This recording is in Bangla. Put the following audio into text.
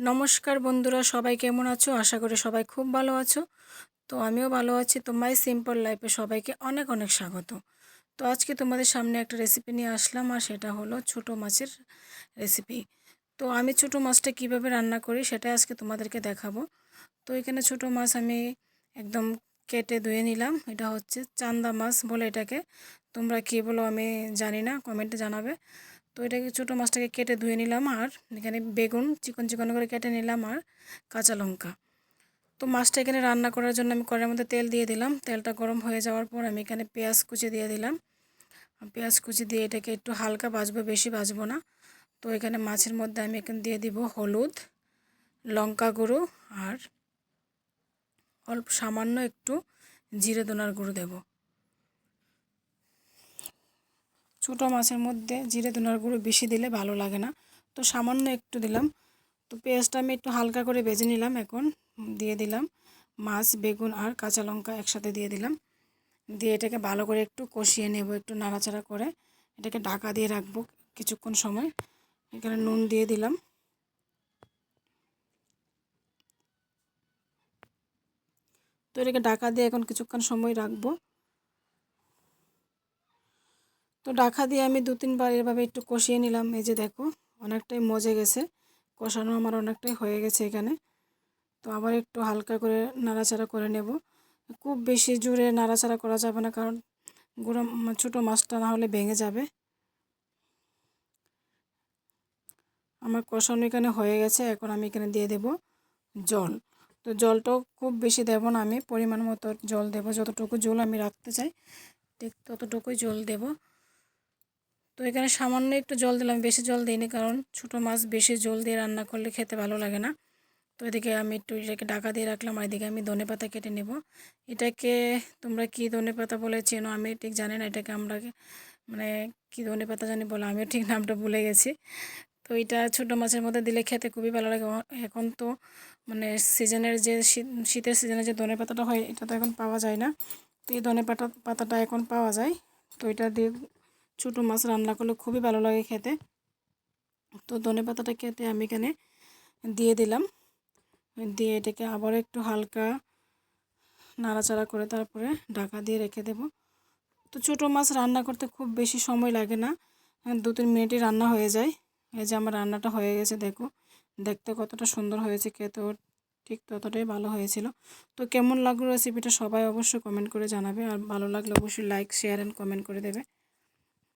নমস্কার বন্ধুরা, সবাই কেমন আছো? আশা করি সবাই খুব ভালো আছো। তো আমিও ভালো আছি। তো মাই সিম্পল লাইফে সবাইকে অনেক অনেক স্বাগত। তো আজকে তোমাদের সামনে একটা রেসিপি নিয়ে আসলাম, আর সেটা হলো ছোটো মাছের রেসিপি। তো আমি ছোটো মাছটা কিভাবে রান্না করি সেটা আজকে তোমাদেরকে দেখাবো। তো এখানে ছোটো মাছ আমি একদম কেটে ধুয়ে নিলাম। এটা হচ্ছে চান্দা মাছ বলে এটাকে, তোমরা কী বলো আমি জানি না, কমেন্টে জানাবে। তো এটাকে ছোটো মাছটাকে কেটে ধুয়ে নিলাম, আর এখানে বেগুন চিকন চিকন করে কেটে নিলাম, আর কাঁচা লঙ্কা। তো মাছটা এখানে রান্না করার জন্য আমি কড়াইয়ের মধ্যে তেল দিয়ে দিলাম। তেলটা গরম হয়ে যাওয়ার পর আমি এখানে পেঁয়াজ কুচি দিয়ে দিলাম। পেঁয়াজ কুচি দিয়ে এটাকে একটু হালকা ভাজবো, বেশি ভাজবো না। তো এখানে মাছের মধ্যে আমি এখানে দিয়ে দিব হলুদ, লঙ্কা গুঁড়ো, আর অল্প সামান্য একটু জিরে ধনার গুঁড়ো দেব। ছোটো মাছের মধ্যে জিরে ধনার গুঁড়ো বেশি দিলে ভালো লাগে না, তো সামান্য একটু দিলাম। তো পেঁয়াজটা আমি একটু হালকা করে ভেজে নিলাম। এখন দিয়ে দিলাম মাছ, বেগুন আর কাঁচা লঙ্কা একসাথে দিয়ে দিলাম। দিয়ে এটাকে ভালো করে একটু কষিয়ে নেব, একটু নাড়াচাড়া করে এটাকে ঢাকা দিয়ে রাখবো কিছুক্ষণ সময়। এখানে নুন দিয়ে দিলাম। তো এটাকে ঢাকা দিয়ে এখন কিছুক্ষণ সময় রাখবো। তো ঢাকা দিয়ে আমি 2-3 বার এভাবে একটু কষিয়ে নিলাম। এই যে দেখো, অনেকটাই মজে গেছে, কষানো আমার অনেকটাই হয়ে গেছে এখানে। তো আবার একটু হালকা করে নাড়াচাড়া করে নেব। খুব বেশি জোরে নাড়াচাড়া করা যাবে না, কারণ ছোটো মাছটা না হলে ভেঙে যাবে। আমার কষানো এখানে হয়ে গেছে। এখন আমি এখানে দিয়ে দেব জল। তো জলটাও খুব বেশি দেব না, আমি পরিমাণ মতো জল দেব। যতটুকু জল আমি রাখতে চাই ঠিক ততটুকুই জল দেব। তো এখানে সামান্য একটু জল দিলাম, বেশি জল দিইনি, কারণ ছোটো মাছ বেশি জল দিয়ে রান্না করলে খেতে ভালো লাগে না। তো এদিকে আমি একটু এটাকে ঢাকা দিয়ে রাখলাম, আর এদিকে আমি ধনেপাতা কেটে নেব। এটাকে তোমরা কি ধনেপাতা বলে চেনো আমি ঠিক জানি না। এটাকে আমরা মানে কি ধনেপাতা জানি বলে, আমিও ঠিক নামটা ভুলে গেছি। তো এটা ছোটো মাছের মধ্যে দিলে খেতে খুবই ভালো লাগে। এখন তো মানে সিজনের যে শীতের সিজনে যে ধনেপাতাটা হয়, এটা তো এখন পাওয়া যায় না। তো এই পাতাটা এখন পাওয়া যায়। তো এটা দিয়ে ছোটো মাছ রান্না করলে খুবই ভালো লাগে খেতে। তো ধনেপাতাটা খেতে আমি এখানে দিয়ে দিলাম। দিয়ে এটাকে আবার একটু হালকা নাড়াচাড়া করে তারপরে ঢাকা দিয়ে রেখে দেব। তো ছোটো মাছ রান্না করতে খুব বেশি সময় লাগে না, 2-3 মিনিটই রান্না হয়ে যায়। এই যে আমার রান্নাটা হয়ে গেছে, দেখো দেখতে কতটা সুন্দর হয়েছে, খেতেও ঠিক ততটাই ভালো হয়েছিল। তো কেমন লাগলো রেসিপিটা সবাই অবশ্যই কমেন্ট করে জানাবে, আর ভালো লাগলে অবশ্যই লাইক, শেয়ার অ্যান্ড কমেন্ট করে দেবে।